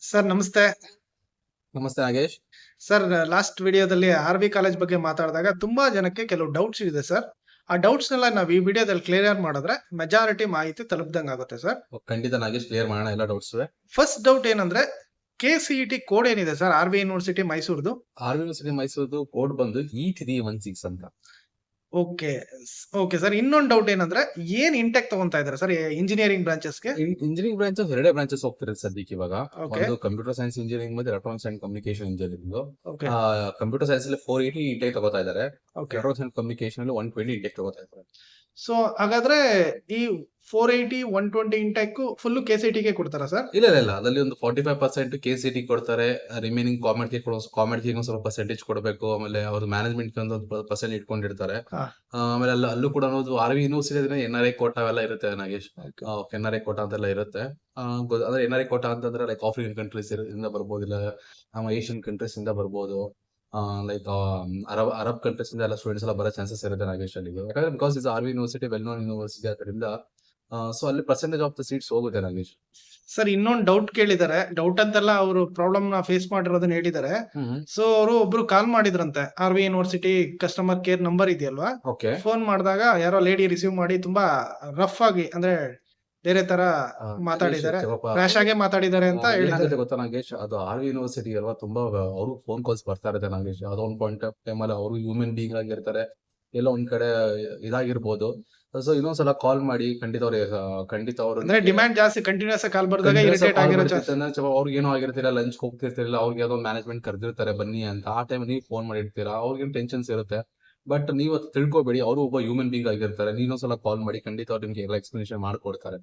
Sir ನಮಸ್ತೆ. ನಮಸ್ತೆ Nagesh. Sir last ವಿಡಿಯೋದಲ್ಲಿ ಆರ್.ವಿ ಕಾಲೇಜ್ ಬಗ್ಗೆ ಮಾತಾಡಿದಾಗ ತುಂಬಾ ಜನಕ್ಕೆ ಕೆಲವು ಡೌಟ್ಸ್ ಇದೆ ಸರ್. ಆ ಡೌಟ್ಸ್‌ನೆಲ್ಲ ನಾವು ಈ ವಿಡಿಯೋದಲ್ಲಿ ಕ್ಲಿಯರ್ ಮಾಡಿದ್ರೆ ಮೆಜಾರಿಟಿ ಮಾಹಿತಿ ತಲುಪ್ದಂಗಾಗುತ್ತೆ ಸರ್. ಖಂಡಿತ ನಾಗೇಶ್, ಕ್ಲಿಯರ್ ಮಾಡೋಣ ಎಲ್ಲ ಡೌಟ್ಸ್. ಫಸ್ಟ್ ಡೌಟ್ ಏನಂದ್ರೆ ಕೆ.ಸಿ.ಇ.ಟಿ ಕೋಡ್ ಏನಿದೆ ಸರ್ ಆರ್.ವಿ ಯೂನಿವರ್ಸಿಟಿ ಮೈಸೂರ್ದು? ಆರ್ ಯೂನಿವರ್ಸಿಟಿ ಮೈಸೂರ್ದು ಕೋಡ್ ಬಂದು E316 ಅಂತ. ಓಕೆ. Okay sir. ಇನ್ನೊಂದು ಡೌಟ್ ಏನಂದ್ರೆ ಏನ್ ಇಂಟೆಕ್ ತಗೊಂತಾ ಇದ್ದಾರೆ ಸರ್ ಇಂಜಿನಿಯರಿಂಗ್ ಬ್ರಾಂಚಸ್‌ಗೆ? ಇಂಜಿನಿಯರಿಂಗ್ ಬ್ರಾಂಚಸ್ ಎರಡೇ ಬ್ರಾಂಚಸ್ ಹೋಗ್ತಿರೋದು ಸದ್ಯಕ್ಕೆ ಇವಾಗ. ಓಕೆ. ಒಂದು ಕಂಪ್ಯೂಟರ್ ಸೈನ್ಸ್ ಇಂಜಿನಿಯರಿಂಗ್ ಮತ್ತೆ electronics and communication engineering. Okay. Computer science ಅಲ್ಲಿ 480 ಇಂಟೇಕ್ ತಗೋತಾ ಇದ್ದಾರೆ. ಓಕೆ. ಎಲೆಕ್ಟ್ರಾನಿಕ್ಸ್ ಅಂಡ್ ಕಮ್ಯುನಿಕೇಶನ್ ಅಲ್ಲಿ 120 ಇಂಟೇಕ್ ತಗೋತಾ ಇದ್ದಾರೆ. ಸೊ ಹಾಗಾದ್ರೆ ಈ 480, 120 ಇಂಟೆಕ್ ಫುಲ್ ಕೆ.ಸಿ.ಇ.ಟಿಗೆ ಕೊಡ್ತಾರಾ ಸರ್? ಇಲ್ಲ ಇಲ್ಲ ಇಲ್ಲ, ಅದರಲ್ಲಿ ಒಂದು 45% KCT ಕೊಡ್ತಾರೆ. ರಿಮೈನಿಂಗ್ ಕಾಮೆಡ್ಗೆ ಒಂದು ಸ್ವಲ್ಪ ಪರ್ಸೆಂಟೇಜ್ ಕೊಡಬೇಕು. ಆಮೇಲೆ ಅವ್ರ ಮ್ಯಾನೇಜ್ಮೆಂಟ್ ಒಂದು ಪರ್ಸೆಂಟ್ ಇಟ್ಕೊಂಡಿರ್ತಾರೆ. ಹಾ. ಆಮೇಲೆ ಅಲ್ಲೂ ಕೂಡ R V university NRI quota ಅವೆಲ್ಲ ಇರುತ್ತೆ ನಾಗೇಶ್. ಓಕೆ. NRI ಕೋಟಾ ಅಂತೆಲ್ಲ ಇರುತ್ತೆ. ಅಂದ್ರೆ NRI ಕೋಟಾ ಅಂತಂದ್ರೆ ಲೈಕ್ ಆಫ್ರಿಕನ್ ಕಂಟ್ರೀಸ್ ಇಂದ ಬರ್ಬೋದು, ಇಲ್ಲ ಏಷ್ಯನ್ ಕಂಟ್ರೀಸ್ ಇಂದ ಬರ್ಬೋದು. ಲೈಕ್ ಅರಬ್ ಕಂಟ್ರೀಸ್ ಇಂದ ಎಲ್ಲ ಸ್ಟೂಡೆಂಟ್ಸ್ ಎಲ್ಲ ಬರೋ ಚಾನ್ಸಸ್ ಇರುತ್ತೆ ನಾಗೇಶ್ ಅಲ್ಲಿ. ಯಾಕಂದ್ರೆ because is R V university well known university ಆದ್ದರಿಂದ ಸೊ ಅಲ್ಲಿ ಪರ್ಸೆಂಟೇಜ್ ಆಫ್ ದ ಸೀಟ್ಸ್ ಹೋಗುತ್ತೆ ನಾಗೇಶ್. ಸರ್ ಇನ್ನೊಂದು ಡೌಟ್ ಕೇಳಿದ್ದಾರೆ. ಡೌಟ್ ಅಂತೆಲ್ಲ ಅವರು ಪ್ರಾಬ್ಲಮ್ ನ ಫೇಸ್ ಮಾಡಿರೋದನ್ನ ಹೇಳಿದ್ದಾರೆ. ಸೊ ಅವರು ಒಬ್ರು ಕಾಲ್ ಮಾಡಿದ್ರಂತೆ R V university customer care number ಇದೆಯಲ್ವಾ, ಓಕೆ. ಫೋನ್ ಮಾಡಿದಾಗ ಯಾರೋ ಲೇಡಿ ರಿಸೀವ್ ಮಾಡಿ ತುಂಬಾ ರಫ್ ಆಗಿ ಅಂದ್ರೆ ಬೇರೆ ತರ ಮಾತಾಡಿದ್ದಾರೆ, ರ್ಯಾಶ್ ಆಗೇ ಮಾತಾಡಿದ್ದಾರೆ ಅಂತ ಹೇಳಿದ್ದಾರೆ. ಏನಾಗುತ್ತೆ ಗೊತ್ತಾ ನಾಗೇಶ್, ಅದು ಆರ್ ವಿ ಯೂನಿವರ್ಸಿಟಿ ಅಲ್ವಾ, ತುಂಬಾ ಅವರು ಫೋನ್ ಕಾಲ್ಸ್ ಬರ್ತಾ ಇರುತ್ತೆ ನಾಗೇಶ್. ಅದೊಂದು ಪಾಯಿಂಟ್ ಆಫ್ ಟೈಮ್ ಅಲ್ಲಿ ಅವರು ಹ್ಯೂಮನ್ ಬೀಯಿಂಗ್ ಆಗಿರ್ತಾರೆ, ಎಲ್ಲೋ ಒಂದ್ ಕಡೆ ಇದಾಗಿರ್ಬೋದು. ಸೊ ಇನ್ನೊಂದ್ಸಲ ಕಾಲ್ ಮಾಡಿ ಖಂಡಿತ ಅವ್ರು ಅಂದ್ರೆ ಡಿಮ್ಯಾಂಡ್ ಜಾಸ್ತಿ ಕಂಟಿನ್ಯೂಸ್ ಕಾಲ್ ಬರ್ದಾಗ ಇರಿಟೇಟ್ ಆಗಿರೋ ಅವ್ರಿಗೆ ಏನೋ ಆಗಿರ್ತಿಲ್ಲ, ಲಂಚ್ ಹೋಗ್ತಿರ್ತಿರಲ್ಲ, ಅವ್ರಿಗೆ ಯಾವ್ದೋ ಮ್ಯಾನೇಜ್ಮೆಂಟ್ ಕರೆದಿರ್ತಾರೆ ಬನ್ನಿ ಅಂತ. ಆ ಟೈಮ್ ನೀವು ಫೋನ್ ಮಾಡಿರ್ತೀರಾ, ಅವ್ರಿಗೆ ಟೆನ್ಷನ್ಸ್ ಇರುತ್ತೆ. ಬಟ್ ನೀವು ಅದು ತಿಳ್ಕೊಬೇಡಿ, ಅವರು ಒಬ್ಬ ಹ್ಯೂಮನ್ ಬೀಯಿಂಗ್ ಆಗಿರ್ತಾರೆ. ನೀನೊಂದ್ಸಲ ಕಾಲ್ ಮಾಡಿ ಖಂಡಿತ ಅವ್ರು ನಿಮ್ಗೆ ಎಲ್ಲ ಎಕ್ಸ್ಪ್ಲನೇಷನ್ ಮಾಡ್ಕೊಡ್ತಾರೆ.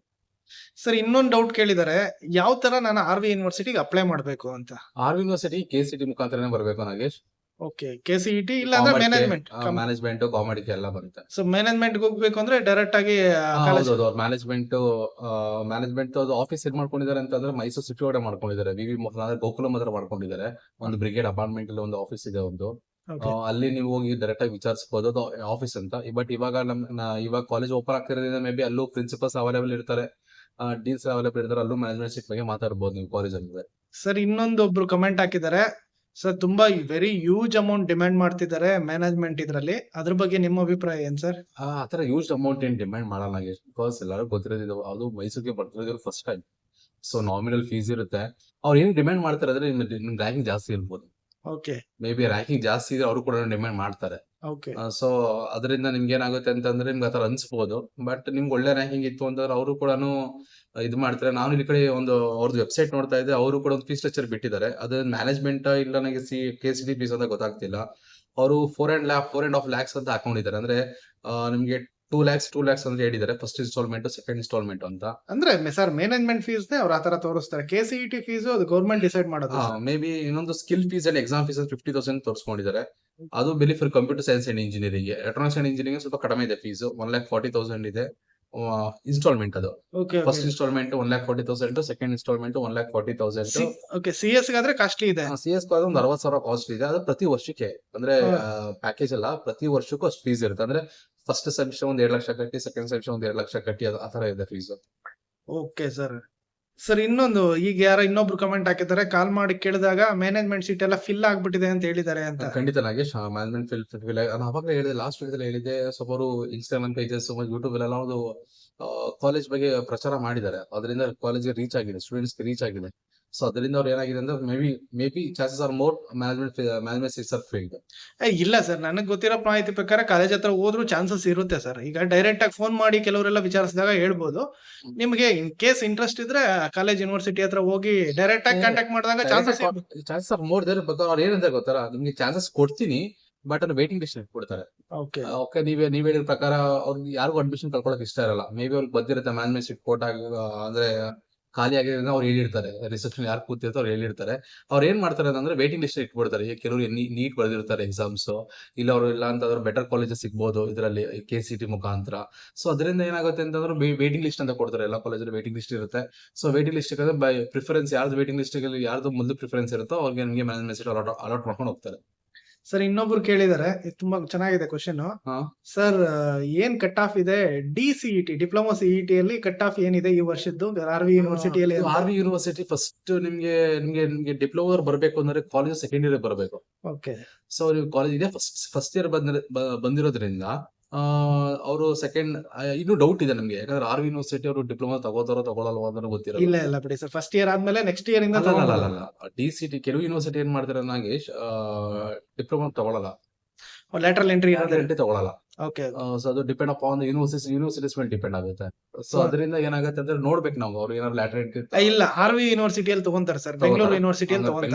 ಸರ್ ಇನ್ನೊಂದು ಡೌಟ್ ಕೇಳಿದ್ದಾರೆ, ಯಾವ ತರ ನಾನು ಆರ್ ವಿ ಯೂನಿವರ್ಸಿಟಿಗೆ ಅಪ್ಲೈ ಮಾಡಬೇಕು ಅಂತ? ಆರ್ ವಿ ಯೂನಿವರ್ಸಿಟಿ KCT ಮುಖಾಂತರನೇ ಬರಬೇಕು ನಾಗೇಶ್. ಓಕೆ. ಕೆ.ಸಿ.ಇ.ಟಿ ಇಲ್ಲ ಅಂದ್ರೆ ಮ್ಯಾನೇಜ್ಮೆಂಟ್ ಕಾಮಿಡಿಗೆ ಎಲ್ಲ ಬರುತ್ತೆ. ಸೊ ಮ್ಯಾನೇಜ್ಮೆಂಟ್ ಹೋಗ್ಬೇಕು ಅಂದ್ರೆ ಡೈರೆಕ್ಟ್ ಆಗಿ ಮ್ಯಾನೇಜ್ಮೆಂಟ್ ಅದು ಆಫೀಸ್ ಎಲ್ಲಿ ಮಾಡ್ಕೊಂಡಿದ್ದಾರೆ ಅಂತಂದ್ರೆ ಮೈಸೂರು ಸಿಟಿ ಒಳಗಡೆ ಮಾಡ್ಕೊಂಡಿದ್ದಾರೆ. ವಿ ಗೋಕುಲಂ ಹತ್ರ ಮಾಡ್ಕೊಂಡಿದ್ದಾರೆ. ಒಂದು ಬ್ರಿಗೇಡ್ ಅಪಾರ್ಟ್ಮೆಂಟ್ ಅಲ್ಲಿ ಒಂದು ಆಫೀಸ್ ಇದೆ ಒಂದು. ಅಲ್ಲಿ ನೀವು ಹೋಗಿ ಡೈರೆಕ್ಟ್ ಆಗಿ ವಿಚಾರಿಸಬಹುದು ಅದು ಆಫೀಸ್ ಅಂತ. ಬಟ್ ಇವಾಗ ಕಾಲೇಜ್ ಓಪನ್ ಆಗ್ತಿರೋದ್ರಿಂದ ಮೇ ಬಿ ಅಲ್ಲೂ ಪ್ರಿನ್ಸಿಪಲ್ಸ್ ಅವೈಲೇಬಲ್ ಇರ್ತಾರೆ, ಡೀನ್ಸ್ ಅವೈಲೇಬಲ್ ಇರ್ತಾರೆ. ಅಲ್ಲೂ ಮ್ಯಾನೇಜ್ಮೆಂಟ್ ಸೀಟ್ ಬಗ್ಗೆ ಮಾತಾಡಬಹುದು ನೀವು ಕಾಲೇಜ್ ಅಲ್ಲಿ. ಸರ್ ಇನ್ನೊಂದು ಒಬ್ರು ಕಮೆಂಟ್ ಹಾಕಿದ್ದಾರೆ, ಸರ್ ತುಂಬಾ ವೆರಿ ಹ್ಯೂಜ್ ಅಮೌಂಟ್ ಡಿಮ್ಯಾಂಡ್ ಮಾಡ್ತಿದ್ದಾರೆ ಮ್ಯಾನೇಜ್ಮೆಂಟ್ ಇದ್ರಲ್ಲಿ, ಅದ್ರ ಬಗ್ಗೆ ನಿಮ್ಮ ಅಭಿಪ್ರಾಯ ಏನ್ ಸರ್? ಆತರ ಹ್ಯೂಜ್ ಅಮೌಂಟ್ ಏನ್ ಡಿಮ್ಯಾಂಡ್ ಮಾಡಲ್ಲ ಬಿಕಾಸ್ ಎಲ್ಲರೂ ಗೊತ್ತಿರೋದು ಅದು ಮೈಸೂರಿಗೆ ಬರ್ತಿರೋದು first time. So nominal fees ಇರುತ್ತೆ. ಅವ್ರು ಏನ್ ಡಿಮ್ಯಾಂಡ್ ಮಾಡ್ತಾರೆ ಅಂದ್ರೆ ನಿಮ್ ರ್ಯಾಂಕಿಂಗ್ ಜಾಸ್ತಿ ಇರ್ಬೋದು. ಓಕೆ. ಮೇ ಬಿ ರ್ಯಾಂಕಿಂಗ್ ಜಾಸ್ತಿ ಇದ್ರೆ ಅವರು ಕೂಡ ಡಿಮ್ಯಾಂಡ್ ಮಾಡ್ತಾರೆ. ಓಕೆ. ಸೊ ಅದರಿಂದ ನಿಮ್ಗೆ ಏನಾಗುತ್ತೆ ಅಂತಂದ್ರೆ ನಿಮ್ಗೆ ಆತರ ಅನ್ಸ್ಬೋದು. ಬಟ್ ನಿಮ್ಗೆ ಒಳ್ಳೆ ರ್ಯಾಂಕಿಂಗ್ ಇತ್ತು ಅಂತಂದ್ರೆ ಅವರು ಕೂಡ ಇದು ಮಾಡ್ತಾರೆ. ನಾನು ಇಲ್ಲಿ ಕಡೆ ಒಂದು ಅವ್ರದ್ದು ವೆಬ್ಸೈಟ್ ನೋಡ್ತಾ ಇದ್ದೆ, ಅವರು ಕೂಡ ಒಂದು ಫೀಸ್ ಸ್ಟ್ರಕ್ಚರ್ ಬಿಟ್ಟಿದ್ದಾರೆ. ಅದು ಮ್ಯಾನೇಜ್ಮೆಂಟ್ ಇಲ್ಲ ನನಗೆ KCT ಫೀಸ್ ಅಂತ ಗೊತ್ತಾಗ್ತಿಲ್ಲ. ಅವರು 4.5 lakhs ಅಂತ ಹಾಕೊಂಡಿದ್ದಾರೆ. ಅಂದ್ರೆ ನಿಮ್ಗೆ 2 lakhs ಅಂತ ಹೇಳಿದ್ದಾರೆ, ಫಸ್ಟ್ ಇನ್ಸ್ಟಾಲ್ಮೆಂಟ್ ಸೆಕೆಂಡ್ ಇನ್ಸ್ಟಾಲ್ಮೆಂಟ್ ಅಂತ. ಅಂದ್ರೆ ಸರ್ ಮ್ಯಾನೇಜ್ಮೆಂಟ್ ಫೀಸ್ ಅವ್ರ ಆತರ ತೋರಿಸ್ತಾರೆ. ಕೆ.ಸಿ.ಇ.ಟಿ ಫೀಸ್ ಅದು ಗೌರ್ಮೆಂಟ್ ಡಿಸೈಡ್ ಮಾಡೋದು. ಮೇ ಬಿ ಇನ್ನೊಂದು ಸ್ಕಿಲ್ ಫೀಸ್ ಅಲ್ಲಿ ಎಕ್ಸಾಮ್ ಫೀಸ್ 50,000 ತೋರಿಸ್ಕೊಂಡಿದ್ದಾರೆ. ಅದು ಬೆಲಿ for computer science and engineering. Electronics and engineering ಸ್ವಲ್ಪ ಕಡಿಮೆ ಇದೆ ಫೀಸ್, 1,40,000 ಇದೆ ಇನ್ಸ್ಟಾಲ್ಮೆಂಟ್. ಅದು first instalment 1,40,000, second instalment 1,40,000. Okay. CS ಗಾದ್ರೆ ಕಾಸ್ಟ್ಲಿ ಇದೆ. CS ಒಂದು 60,000 ಕಾಸ್ಟ್ ಇದೆ. ಅದು ಪ್ರತಿ ವರ್ಷಕ್ಕೆ ಅಂದ್ರೆ ಪ್ಯಾಕೇಜ್ ಅಲ್ಲ, ಪ್ರತಿ ವರ್ಷಕ್ಕೂ ಅಷ್ಟು ಫೀಸ್ ಇರುತ್ತೆ. ಅಂದ್ರೆ ಫಸ್ಟ್ ಸೆಮಿಸ್ಟರ್ 1 ಲಕ್ಷ ಕಟ್ಟಿ, ಸೆಕೆಂಡ್ ಸೆಮಿಸ್ಟರ್ 1 ಲಕ್ಷ ಕಟ್ಟಿ, ಆ ತರ ಇದೆ ಫೀಸ್. Okay sir. ಸರ್ ಇನ್ನೊಂದು, ಈಗ ಯಾರೋ ಇನ್ನೊಬ್ರು ಕಮೆಂಟ್ ಹಾಕಿದ್ದಾರೆ, ಕಾಲ್ ಮಾಡಿ ಕೇಳಿದಾಗ ಮ್ಯಾನೇಜ್ಮೆಂಟ್ ಸೀಟ್ ಎಲ್ಲ ಫಿಲ್ ಆಗ್ಬಿಟ್ಟಿದೆ ಅಂತ ಹೇಳಿದ್ದಾರೆ ಅಂತ. ಖಂಡಿತ ನಾಗೇಶ್, ಮ್ಯಾನೇಜ್ಮೆಂಟ್ ಫಿಲ್ ನಾನು ಅವಾಗಲೇ ಹೇಳಿದೆ, ಲಾಸ್ಟ್ ವೀಡಿಯೋದಲ್ಲಿ ಹೇಳಿದೆ. ಸ್ವಲ್ಪ ಅವರು ಇನ್ಸ್ಟಾಗ್ರಾಮ್ ಪೇಜಸ್, ಯೂಟ್ಯೂಬ್ ಎಲ್ಲ ಒಂದು ಕಾಲೇಜ್ ಬಗ್ಗೆ ಪ್ರಚಾರ ಮಾಡಿದ್ದಾರೆ. ಅದರಿಂದ ಕಾಲೇಜ್ಗೆ ರೀಚ್ ಆಗಿದೆ, ಸ್ಟೂಡೆಂಟ್ಸ್ಗೆ ರೀಚ್ ಆಗಿದೆ. ಸೊ ಅದರಿಂದ ಅವ್ರು ಏನಾಗಿದೆ ಅಂದ್ರೆ may be chances are more management seats R filled. ಇಲ್ಲ ಸರ್, ನನಗೆ ಗೊತ್ತಿರೋ ಮಾಹಿತಿ ಪ್ರಕಾರ ಕಾಲೇಜ್ ಹತ್ರ ಹೋದ್ರು ಚಾನ್ಸಸ್ ಇರುತ್ತೆ ಸರ್. ಈಗ ಡೈರೆಕ್ಟ್ ಆಗಿ ಫೋನ್ ಮಾಡಿ ಕೆಲವರೆಲ್ಲ ವಿಚಾರಿಸಿದಾಗ ಹೇಳ್ಬೋದು. ನಿಮ್ಗೆ ಇನ್ ಕೇಸ್ ಇಂಟ್ರೆಸ್ಟ್ ಇದ್ರೆ ಕಾಲೇಜ್ ಯೂನಿವರ್ಸಿಟಿ ಹತ್ರ ಹೋಗಿ ಡೈರೆಕ್ಟ್ ಆಗಿ ಕಾಂಟ್ಯಾಕ್ಟ್ ಮಾಡಿದಾಗ ಚಾನ್ಸಸ್ ಆರ್ ಮೋರ್ ದೇರ್. ಅವ್ರು ಏನಂತ ಗೊತ್ತಾರ, ನಿಮ್ಗೆ ಚಾನ್ಸಸ್ ಕೊಡ್ತೀನಿ ಬಟ್ ಅದು ವೇಟಿಂಗ್ ಲಿಸ್ಟ್ ಕೊಡ್ತಾರೆ. ಓಕೆ, ನೀವ್ ಹೇಳಿದ ಪ್ರಕಾರ ಅವ್ರಿಗೆ ಯಾರಿಗೂ ಅಡ್ಮಿಷನ್ ಕಳ್ಕೊಳಕ್ ಇಷ್ಟ ಇರಲ್ಲ. ಮೇ ಬಿ ಅವ್ರಿಗೆ ಬಂದಿರುತ್ತೆ ಮ್ಯಾನೇಜ್ಮೆಂಟ್ ಸೀಟ್ ಕೊಟ್ಟಾಗ, ಅಂದ್ರೆ ಖಾಲಿ ಆಗಿರೋದ್ರಿಂದ ಅವ್ರು ಹೇಳಿರ್ತಾರೆ, ರಿಸೆಪ್ಷನ್ ಯಾರು ಕೂತಿರ್ತಾರೆ ಅವ್ರು ಹೇಳಿರ್ತಾರೆ. ಅವ್ರು ಏನ್ ಮಾಡ್ತಾರೆ ಅಂದ್ರೆ ವೇಟಿಂಗ್ ಲಿಸ್ಟ್ ಇಟ್ಬಿಡ್ತಾರೆ. ಕೆಲವರು ನೀಟ್ ಬರ್ದಿರ್ತಾರೆ ಎಕ್ಸಾಮ್ಸ್, ಇಲ್ಲ ಅವರು ಇಲ್ಲ ಅಂತಂದ್ರೆ ಬೆಟರ್ ಕಾಲೇಜಸ್ ಸಿಗ್ಬೋದು ಇದರಲ್ಲಿ KCT ಮುಖಾಂತರ. ಸೊ ಅದರಿಂದ ಏನಾಗುತ್ತೆ ಅಂತಂದ್ರೆ ವೇಟಿಂಗ್ ಲಿಸ್ಟ್ ಅಂತ ಕೊಡ್ತಾರೆ. ಎಲ್ಲ ಕಾಲೇಜಲ್ಲಿ ವೇಟಿಂಗ್ ಲಿಸ್ಟ್ ಇರುತ್ತೆ. So waiting list by preference ಯಾರ್ದು ವೇಟಿಂಗ್ ಲಿಸ್ಟ್ ಯಾರ್ದು ಮೊದಲು ಪ್ರಿಫರೆನ್ಸ್ ಇರುತ್ತೋ ಅವ್ರಿಗೆ ನಿಮಗೆ ಮ್ಯಾನೇಜ್ಮೆಂಟ್ ಸೀಟ್ ಅಲಾಟ್ ಮಾಡ್ಕೊಂಡು ಹೋಗ್ತಾರೆ. ಸರ್ ಇನ್ನೊಬ್ರು ಕೇಳಿದಾರೆ, ಇದು ತುಂಬಾ ಚೆನ್ನಾಗಿದೆ ಕ್ವಶನ್. ಹಾ. ಸರ್ ಏನ್ ಕಟ್ ಆಫ್ ಇದೆ DCET ಡಿಪ್ಲೊಮಾ ಸಿಇಟಿ ಅಲ್ಲಿ ಕಟ್ ಆಫ್ ಏನಿದೆ ಈ ವರ್ಷದ್ದು RV ಯೂನಿವರ್ಸಿಟಿಯಲ್ಲಿ? ಆರ್ ವಿ ಯೂನಿವರ್ಸಿಟಿ ಫಸ್ಟ್ ನಿಮ್ಗೆ ಡಿಪ್ಲೊಮಾ ಬರ್ಬೇಕು ಅಂದ್ರೆ ಕಾಲೇಜ್ ಸೆಕೆಂಡ್ ಇಯರ್ ಬರಬೇಕು. ಓಕೆ. ಸೊ ನೀವು ಕಾಲೇಜ್ ಇದೆ ಫಸ್ಟ್ ಇಯರ್ ಬಂದಿರೋದ್ರಿಂದ ಅವರು ಸೆಕೆಂಡ್ ಇನ್ನೂ ಡೌಟ್ ಇದೆ ನಮ್ಗೆ, ಯಾಕಂದ್ರೆ ಆರ್ ವಿ ಯೂನಿವರ್ಸಿಟಿ ಅವರು ಡಿಪ್ಲೊಮಾ ತಗೋತಾರೋ ತಗೊಳಲ್ವಾ ಅಂತ ಗೊತ್ತಿರಲ್ಲ. ಇಲ್ಲ ಬಿಡಿ ಸರ್, ಫಸ್ಟ್ ಇಯರ್ ಆದ್ಮೇಲೆ ನೆಕ್ಸ್ಟ್ ಇಯರ್ ಇಂದ DCT ಕೆಲವು ಯೂನಿವರ್ಸಿಟಿ ಏನ್ ಮಾಡ್ತಾರೆ ನಾಗೇಶ್, ಡಿಪ್ಲೊಮಾ ತಗೊಳಲ್ಲ, ಲ್ಯಾಟರಲ್ ಎಂಟ್ರಿ ತಗೊಳಲ್ಲ. ಓಕೆ. ಸೊ ಅದು ಡಿಪೆಂಡ್ ಅಪಾನ್ ಯೂನಿವರ್ಸಿಟೀಸ್ ಮೇಲೆ ಡಿಪೆಂಡ್ ಆಗುತ್ತೆ. ಸೊ ಅದರಿಂದ ಏನಾಗುತ್ತೆ ಅಂದ್ರೆ ನೋಡ್ಬೇಕು ನಾವು, ಅವ್ರು ಏನಾದ್ರು ಲ್ಯಾಟರಲ್ ಎಂಟ್ರಿ ಇಲ್ಲ RV ಯೂನಿವರ್ಸಿಟಿಯಲ್ಲಿ ತಗೊಂತಾರೆ ಸರ್, ಬೆಂಗಳೂರು ಯೂನಿವರ್ಸಿಟಿಯಲ್ಲಿ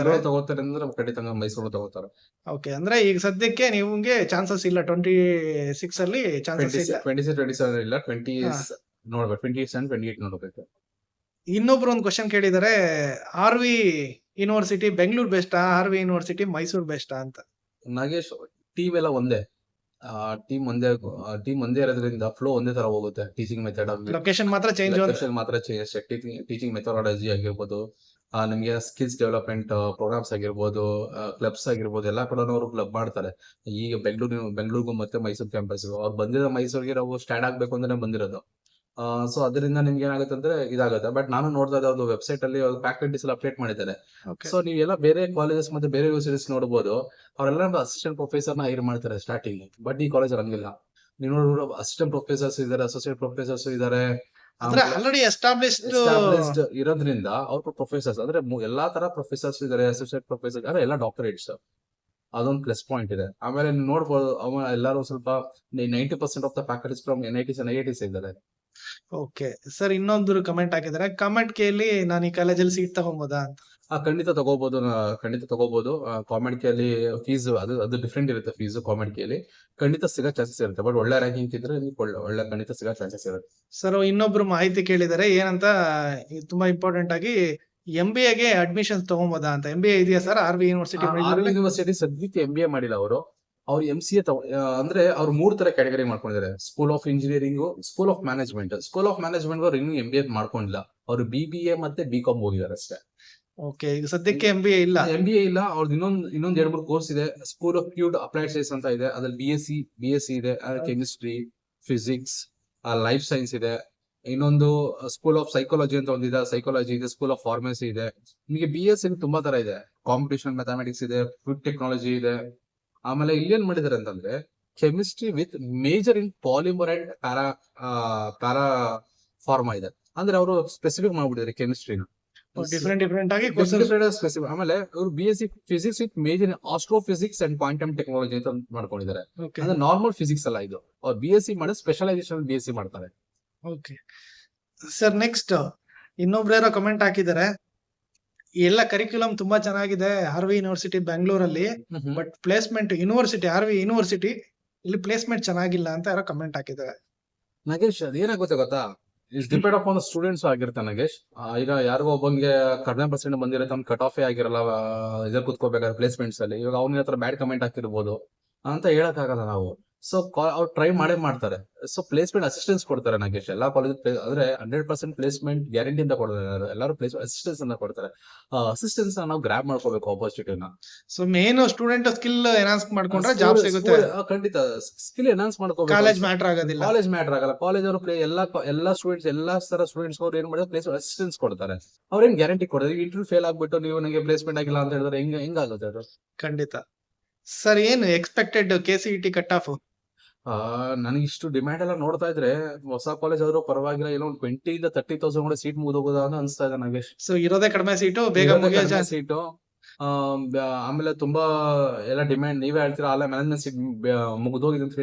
ತಗೋತಾರೆ ಅಂದ್ರೆ ಖಂಡಿತ ಮೈಸೂರು ತಗೋತಾರೆ. ಓಕೆ, ಅಂದ್ರೆ ಈಗ ಸದ್ಯಕ್ಕೆ ನಿಮ್ಗೆ ಚಾನ್ಸಸ್ ಇಲ್ಲ 26 ಅಲ್ಲಿ ಚಾನ್ಸಸ್ ಇಲ್ಲ. 27 ಇಲ್ಲ, 20 ನೋಡ್ಬೇಕು, 27 28 ನೋಡ್ಬೇಕು. ಇನ್ನೊಬ್ರು ಒಂದು ಕ್ವಶನ್ ಕೇಳಿದಾರೆ, RV ಯೂನಿವರ್ಸಿಟಿ ಬೆಂಗಳೂರು ಬೆಸ್ಟಾ, RV ಯೂನಿವರ್ಸಿಟಿ ಮೈಸೂರು ಬೆಸ್ಟಾ ಅಂತ. ನಾಗೇಶ್, ಟೀಮ್ ಎಲ್ಲ ಒಂದೇ, ಟೀಮ್ ಒಂದೇ ಇರೋದ್ರಿಂದ ಫ್ಲೋ ಒಂದೇ ತರ ಹೋಗುತ್ತೆ. ಟೀಚಿಂಗ್ ಮೆಥಡ್ ಲೊಕೇಶನ್ ಮಾತ್ರ ಚೇಂಜ್, ಟೀಚಿಂಗ್ ಮೆಥಡಾಲಜಿ ಆಗಿರ್ಬೋದು, ನಿಮ್ಗೆ ಸ್ಕಿಲ್ಸ್ ಡೆವಲಪ್ಮೆಂಟ್ ಪ್ರೋಗ್ರಾಮ್ಸ್ ಆಗಿರ್ಬೋದು, ಕ್ಲಬ್ಸ್ ಆಗಿರ್ಬೋದು, ಎಲ್ಲಾ ಕೂಡ ಅವರು ಕ್ಲಬ್ ಮಾಡ್ತಾರೆ. ಈಗ ಬೆಂಗಳೂರಿಗೂ ಮತ್ತೆ ಮೈಸೂರು ಕ್ಯಾಂಪಸ್ ಅವ್ರು ಬಂದಿರೋ ಮೈಸೂರಿಗೆ ನಾವು ಸ್ಟ್ಯಾಂಡ್ ಆಗ್ಬೇಕು ಅಂದ್ರೆ ಬಂದಿರೋದು. ಸೊ ಅದರಿಂದ ನಿಮ್ಗೆ ಏನಾಗುತ್ತೆ ಅಂದ್ರೆ ಇದಾಗುತ್ತೆ. ಬಟ್ ನಾನು ನೋಡ್ತಾ ಇದ್ದೆ ವೆಬ್ಸೈಟ್ ಅಲ್ಲಿ ಫ್ಯಾಕಲ್ಟೀಸ್ ಎಲ್ಲ ಅಪ್ಡೇಟ್ ಮಾಡಿದ್ದಾರೆ. ಸೊ ನೀವೆಲ್ಲ ಬೇರೆ ಕಾಲೇಜಸ್ ಮತ್ತೆ ಬೇರೆ ಯೂನಿವರ್ಸಿಟೀಸ್ ನೋಡಬಹುದು, ಅವರೆಲ್ಲ ಅಸಿಸ್ಟೆಂಟ್ ಪ್ರೊಫೆಸರ್ ನ ಹೈರ್ ಮಾಡ್ತಾರೆ ಸ್ಟಾರ್ಟಿಂಗ್. ಬಟ್ ಈ ಕಾಲೇಜ್ ಹಂಗಿಲ್ಲ. ನೀವು ನೋಡಿದ್ರು ಅಸಿಸ್ಟೆಂಟ್ ಪ್ರೊಫೆಸರ್ಸ್ ಇದಾರೆ, ಅಸೋಸಿಯೇಟ್ ಪ್ರೊಫೆಸರ್ಸ್ ಇದಾರೆ, ಆಲ್ರೆಡಿ ಎಸ್ಟಾಬ್ಲಿಷ್ಡ್ ಇರೋದ್ರಿಂದ ಅವ್ರ ಪ್ರೊಫೆಸರ್ಸ್ ಅಂದ್ರೆ ಎಲ್ಲಾ ತರ ಪ್ರೊಫೆಸರ್ಸ್ ಇದಾರೆ, ಅಸೋಸಿಯೇಟ್ ಪ್ರೊಫೆಸರ್ ಅಂದ್ರೆ ಎಲ್ಲ ಡಾಕ್ಟರೇಟ್ಸ್. ಅದೊಂದು ಪ್ಲಸ್ ಪಾಯಿಂಟ್ ಇದೆ. ಆಮೇಲೆ ನೀವು ನೋಡ್ಬೋದು ಎಲ್ಲರೂ ಸ್ವಲ್ಪ 90% of the faculties from NITs and IITs ಇದ್ದಾರೆ. ಓಕೆ ಸರ್, ಇನ್ನೊಂದು ಕಮೆಂಟ್ ಹಾಕಿದ್ದಾರೆ, ಕಮೆಂಟ್ ಕೇಳಿ ನಾನು ಈ ಕಾಲೇಜಲ್ಲಿ ಸೀಟ್ ತಗೊಬೋದಾ ಅಂತ. ಖಂಡಿತ ತಗೋಬಹುದು. ಕಾಮೆಂಟ್ ಕೆ ಅಲ್ಲಿ ಫೀಸ್ ಅದು ಡಿಫ್ರೆಂಟ್ ಇರುತ್ತೆ. ಫೀಸ್ ಕಾಮೆಂಟ್ ಕೆ ಅಲ್ಲಿ ಖಂಡಿತ ಸಿಗೋ ಚಾನ್ಸಸ್ ಇರುತ್ತೆ. ಬಟ್ ಒಳ್ಳೆ ರ್ಯಾಂಕಿಂಗ್ ಇದ್ರೆ ಒಳ್ಳೆ ಖಂಡಿತ ಸಿಗೋ ಚಾನ್ಸಸ್ ಇರುತ್ತೆ. ಸರ್ ಇನ್ನೊಬ್ರು ಮಾಹಿತಿ ಕೇಳಿದ್ದಾರೆ, ಏನಂತ ತುಂಬಾ ಇಂಪಾರ್ಟೆಂಟ್ ಆಗಿ, MBA ಗೆ ಅಡ್ಮಿಷನ್ ತಗೊಬೋದಾ ಅಂತ. MBA ಇದೆಯಾ ಸರ್ RV ಯೂನಿವರ್ಸಿಟಿ? ಸದ್ಯಕ್ಕೆ MBA ಮಾಡಿಲ್ಲ ಅವರು MCA ಅಂದ್ರೆ ಅವ್ರು 3 ತರ ಕ್ಯಾಟಗರಿ ಮಾಡ್ಕೊಂಡಿದ್ದಾರೆ: school of engineering, school of management. School of management ಅವ್ರು ಇನ್ನೂ MBA ಮಾಡ್ಕೊಂಡಿಲ್ಲ, ಅವ್ರು BBA ಮತ್ತೆ BCom ಹೋಗಿದ್ದಾರೆ ಅಷ್ಟೇ. ಓಕೆ, ಈಗ ಸದ್ಯಕ್ಕೆ MBA ಇಲ್ಲ. ಅವ್ರದ್ದು ಇನ್ನೊಂದ್ 2-3 ಕೋರ್ಸ್ ಇದೆ. ಸ್ಕೂಲ್ ಆಫ್ ಪ್ಯೂರ್ಡ್ ಅಪ್ಲೈಡ್ ಸೈನ್ಸ್ ಅಂತ ಇದೆ, ಅದ್ರಲ್ಲಿ BSc ಇದೆ, ಕೆಮಿಸ್ಟ್ರಿ, ಫಿಸಿಕ್ಸ್, ಲೈಫ್ ಸೈನ್ಸ್ ಇದೆ. ಇನ್ನೊಂದು ಸ್ಕೂಲ್ ಆಫ್ ಸೈಕಾಲಜಿ ಅಂತ ಒಂದಿದೆ, ಸೈಕಾಲಜಿ ಇದೆ. ಸ್ಕೂಲ್ ಆಫ್ ಫಾರ್ಮಸಿ ಇದೆ. ನಿಮಗೆ BSc ತುಂಬಾ ತರ ಇದೆ. ಕಾಂಪಿಟೇಷನ್ ಮ್ಯಾಥಮೆಟಿಕ್ಸ್ ಇದೆ, ಫುಡ್ ಟೆಕ್ನಾಲಜಿ ಇದೆ. ಆಮೇಲೆ ಇಲ್ಲೇನ್ ಮಾಡಿದಾರೆ ಅಂತಂದ್ರೆ chemistry with major in polymer and para pharma ಇದೆ. ಅಂದ್ರೆ ಅವರು ಸ್ಪೆಸಿಫಿಕ್ ಮಾಡ್ಬಿಟ್ಟಿದ್ದಾರೆ ಕೆಮಿಸ್ಟ್ರಿನ ಡಿಫ್ರೆಂಟ್ ಆಗಿ. ಆಮೇಲೆ ಅವರು BSc physics with major in astrophysics and quantum technology ಅಂತ ಮಾಡ್ಕೊಂಡಿದ್ದಾರೆ. ಅಂದ್ರೆ ನಾರ್ಮಲ್ ಫಿಸಿಕ್ಸ್ ಅಲ್ಲ ಇದು. ಅವ್ರು BSc ಮಾಡಿ ಸ್ಪೆಷಲೈಸೇಷನ್ BSc ಮಾಡ್ತಾರೆ. ಓಕೆ ಸರ್, ನೆಕ್ಸ್ಟ್ ಇನ್ನೊಬ್ರು ಯಾರೋ ಕಮೆಂಟ್ ಹಾಕಿದ್ದಾರೆ, ಎಲ್ಲ ಕರಿಕ್ಯುಲಮ್ ತುಂಬಾ ಚೆನ್ನಾಗಿದೆ RV ಯೂನಿವರ್ಸಿಟಿ ಬೆಂಗಳೂರಲ್ಲಿ, ಬಟ್ ಪ್ಲೇಸ್ಮೆಂಟ್ RV ಯೂನಿವರ್ಸಿಟಿ ಇಲ್ಲಿ ಪ್ಲೇಸ್ಮೆಂಟ್ ಚೆನ್ನಾಗಿಲ್ಲ ಅಂತ ಯಾರೋ ಕಮೆಂಟ್ ಹಾಕಿದ್ದಾರೆ. ನಾಗೇಶ್, ಅದೇನಾಗುತ್ತೆ ಗೊತ್ತಾ, ಇಟ್ಸ್ ಡಿಪೆಂಡ್ ಅಪಾನ್ ಸ್ಟೂಡೆಂಟ್ಸ್ ಆಗಿರುತ್ತೆ ನಾಗೇಶ್. ಈಗ ಯಾರಿಗೋ ಒಬ್ಬಂಗೆ ಕಡಿಮೆ ಪರ್ಸೆಂಟ್ ಬಂದಿರುತ್ತೆ, ಅವ್ನು ಕಟ್ ಆಫೇ ಆಗಿರಲ್ಲ ಇದ್ರಲ್ಲಿ ಕುತ್ಕೋಬೇಕಾದ್ರೆ ಪ್ಲೇಸ್ಮೆಂಟ್ಸ್ ಅಲ್ಲಿ. ಇವಾಗ ಅವ್ನ ಹತ್ರ ಬ್ಯಾಡ್ ಕಮೆಂಟ್ ಹಾಕಿರ್ಬೋದು ಅಂತ ಹೇಳಕ್ ಆಗಲ್ಲ ನಾವು. ಸೊ ಅವ್ರು ಟ್ರೈ ಮಾಡ್ತಾರೆ. ಸೊ ಪ್ಲೇಸ್ಮೆಂಟ್ ಅಸಿಸ್ಟೆನ್ಸ್ ಕೊಡ್ತಾರೆ ನಾಗೇಶ್. ಎಲ್ಲಾ ಕಾಲೇಜ್ ಅಂದ್ರೆ 100% ಪ್ಲೇಸ್ಮೆಂಟ್ ಗ್ಯಾರಂಟಿ ಅಂತ ಕೊಡ್ತಾರೆ. ಎಲ್ಲರೂ ಪ್ಲೇಸ್ಮೆಂಟ್ ಅಸಿಸ್ಟೆನ್ಸ್ ಅಂತ ಕೊಡ್ತಾರೆ. ಅಸಿಸ್ಟೆನ್ಸ್ ನಾವು ಗ್ರಾಬ್ ಮಾಡ್ಕೋಬೇಕು ಆಪರ್ಚುನಿಟಿನ. So main student skill enhance ಮಾಡ್ಕೊಂಡ್ರೆ ಜಾಬ್ ಸಿಗುತ್ತೆ. ಖಂಡಿತ ಸ್ಕಿಲ್ ಎನ್ಹಾನ್ಸ್ ಮಾಡ್ಕೋಬೇಕು. ಕಾಲೇಜ್ ಮ್ಯಾಟರ್ ಆಗೋದಿಲ್ಲ. ಕಾಲೇಜ್ ಅವರು ಎಲ್ಲಾ ಸ್ಟೂಡೆಂಟ್ಸ್ ಎಲ್ಲಾ ತರ ಸ್ಟೂಡೆಂಟ್ಸ್ ಅವ್ರು ಏನ್ ಮಾಡಿದ್ರೆ ಪ್ಲೇಸ್ಮೆಂಟ್ ಅಸಿಸ್ಟೆನ್ಸ್ ಕೊಡ್ತಾರೆ. ಅವ್ರೇನ್ ಗ್ಯಾರಂಟಿ ಕೊಡೋದು. ಇಂಟರ್ವ್ಯೂ ಫೇಲ್ ಆಗ್ಬಿಟ್ಟು ನೀವು ನನಗೆ ಪ್ಲೇಸ್ಮೆಂಟ್ ಆಗಿಲ್ಲ ಅಂತ ಹೇಳಿದ್ರೆ ಹೆಂಗಾಗುತ್ತೆ ಅದು? ಖಂಡಿತ. ಸರ್ ಏನು ಎಕ್ಸ್ಪೆಕ್ಟೆಡ್ KCET ಕಟ್ ಆಫ್? ನನಗೆ ಇಷ್ಟು ಡಿಮ್ಯಾಂಡ್ ಎಲ್ಲ ನೋಡ್ತಾ ಇದ್ರೆ ಹೊಸ ಕಾಲೇಜ್ ಆದ್ರೂ ಪರವಾಗಿಲ್ಲ, ಏನೋ 20,000 to 30,000 ಕೂಡ ಸೀಟ್ ಮುಗಿದೋಗೋದ ಅಂತ ಅನ್ಸ್ತಾ ಇದೆ ನನಗೆ. ಸೊ ಇರೋದೇ ಕಡಿಮೆ ಸೀಟು, ಬೇಗ ಮುಗಿಯೋ ಸೀಟು. ಆಮೇಲೆ ತುಂಬಾ ಎಲ್ಲ ಡಿಮ್ಯಾಂಡ್. ನೀವೇ ಹೇಳ್ತೀರಾ ಅಲ್ಲ ಮ್ಯಾನೇಜ್ಮೆಂಟ್ ಸೀಟ್ ಮುಗಿದೋಗಿದೆ ಅಂತ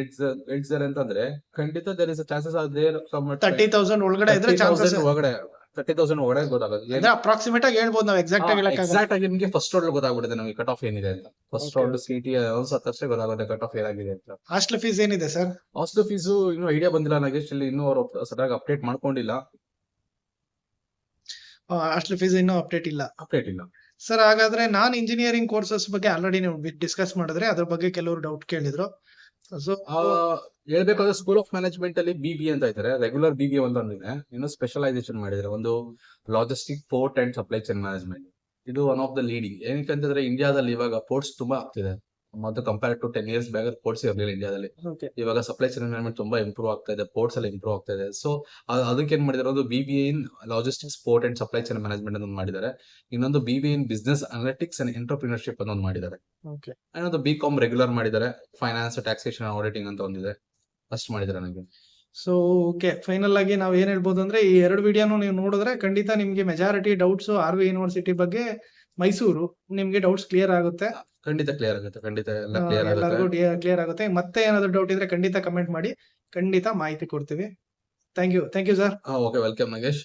ಹೇಳ್ತಿದ್ದಾರೆ ಅಂತಂದ್ರೆ ಖಂಡಿತ there is chances are there. 30,000 ಒಳಗಡೆ ಇದ್ರೆ ಚಾನ್ಸಸ್ ಒಳಗಡೆ 30,000 ಒಳಗಡೆ ಗೊತ್ತಾಗುತ್ತೆ. ಅಪ್ರಾಕ್ಸಿಮೇಟ್ ಆಗಿ ಹೇಳ್ಬೋದು ನಾವು. ಎಕ್ಸಾಕ್ಟ್ ಆಗಿ ನಿಮಗೆ ಫಸ್ಟ್ ರೌಂಡ್ ಗೊತ್ತಾಗ್ಬಿಡುತ್ತೆ ನಮಗೆ ಕಟ್ ಆಫ್ ಏನಿದೆ ಅಂತ. ಫಸ್ಟ್ ರೌಂಡ್ CT ಅಷ್ಟೇ ಗೊತ್ತಾಗುತ್ತೆ ಕಟ್ ಆಫ್ ಏನಾಗಿದೆ ಅಂತ. ಹಾಸ್ಟೆಲ್ ಫೀಸ್ ಏನಿದೆ ಸರ್? ಹಾಸ್ಟೆಲ್ ಫೀಸ್ ಇನ್ನೂ ಐಡಿಯಾ ಬಂದಿಲ್ಲ ನಾಗೇಶ್. ಇಲ್ಲಿ ಇನ್ನೂ ಅವರು ಸರಿಯಾಗಿ ಅಪ್ಡೇಟ್ ಮಾಡ್ಕೊಂಡಿಲ್ಲ. ಹಾಸ್ಟೆಲ್ ಫೀಸ್ ಇನ್ನೂ ಅಪ್ಡೇಟ್ ಇಲ್ಲ. ಸರ್ ಹಾಗಾದ್ರೆ ನಾನ್ ಇಂಜಿನಿಯರಿಂಗ್ ಕೋರ್ಸಸ್ ಬಗ್ಗೆ ಆಲ್ರೆಡಿ ನೀವು ಡಿಸ್ಕಸ್ ಮಾಡಿದ್ರೆ ಅದ್ರ ಬಗ್ಗೆ ಕೆಲವರು ಡೌಟ್ ಕೇಳಿದ್ರು. ಸೊ ಹೇಳ್ಬೇಕಾದ್ರೆ ಸ್ಕೂಲ್ ಆಫ್ ಮ್ಯಾನೇಜ್ಮೆಂಟ್ ಅಲ್ಲಿ BBA ಅಂತ ಇದ್ದಾರೆ, ರೆಗ್ಯುಲರ್ BBA ಒಂದೊಂದಿದೆ. ಇನ್ನು ಸ್ಪೆಷಲೈಸೇಷನ್ ಮಾಡಿದ್ರೆ ಒಂದು logistic port and supply chain management. ಇದು ಒನ್ ಆಫ್ ದ ಲೀಡಿಂಗ್. ಏನಕ್ಕೆ ಅಂತಂದ್ರೆ ಇಂಡಿಯಾದಲ್ಲಿ ಇವಾಗ ಪೋರ್ಟ್ಸ್ ತುಂಬಾ ಆಗ್ತಿದೆ. ಮತ್ತು compare to 10 years back ports ಇರಲಿಲ್ಲ ಇಂಡಿಯಾದಲ್ಲಿ. ಓಕೆ ಇವಾಗ ಸಪ್ಲೈ ಚೈನ್ ಮ್ಯಾನೇಜ್ಮೆಂಟ್ ತುಂಬಾ ಇಂಪ್ರೂವ್ ಆಗ್ತಾ ಇದೆ, ಪೋರ್ಟ್ಸ್ ಎಲ್ಲ ಇಂಪ್ರೂವ್ ಆಗ್ತಾ ಇದೆ. ಸೊ ಅದಕ್ಕೆ ಏನ್ ಮಾಡಿದಾರೆ, ಒಂದು BBA in logistics port and supply chain management ಅಂತ ಮಾಡಿದ್ದಾರೆ. ಇನ್ನೊಂದು BBA in business analytics and entrepreneurship ಅನ್ನೊಂದು ಮಾಡಿದ್ದಾರೆ. ಓಕೆ ಇನ್ನೊಂದು BCom ರೆಗ್ಯುಲರ್ ಮಾಡಿದ್ದಾರೆ, ಫೈನಾನ್ಸ್ ಟ್ಯಾಕ್ಸೇಷನ್ ಆಡಿಟಿಂಗ್ ಅಂತ ಒಂದಿದೆ, ಅಷ್ಟು ಮಾಡಿದ್ದಾರೆ ನನಗೆ. ಸೊ ಓಕೆ ಫೈನಲ್ ಆಗಿ ನಾವು ಏನ್ ಹೇಳ್ಬೋದು ಅಂದ್ರೆ ಈ 2 ವಿಡಿಯೋನು ನೀವು ನೋಡಿದ್ರೆ ಖಂಡಿತ ನಿಮ್ಗೆ ಮೆಜಾರಿಟಿ ಡೌಟ್ಸ್ RV ಯೂನಿವರ್ಸಿಟಿ ಬಗ್ಗೆ ಮೈಸೂರು ನಿಮ್ಗೆ ಡೌಟ್ಸ್ ಕ್ಲಿಯರ್ ಆಗುತ್ತೆ. ಖಂಡಿತ ಕ್ಲಿಯರ್ ಆಗುತ್ತೆ, ಖಂಡಿತ ಎಲ್ಲ ಕ್ಲಿಯರ್ ಆಗುತ್ತೆ. ಎಲ್ಲರಿಗೂ ಕ್ಲಿಯರ್ ಆಗುತ್ತೆ. ಮತ್ತೆ ಏನಾದ್ರು ಡೌಟ್ ಇದ್ರೆ ಖಂಡಿತ ಕಮೆಂಟ್ ಮಾಡಿ, ಖಂಡಿತ ಮಾಹಿತಿ ಕೊಡ್ತೀವಿ. Thank you sir. Okay, welcome Nagesh.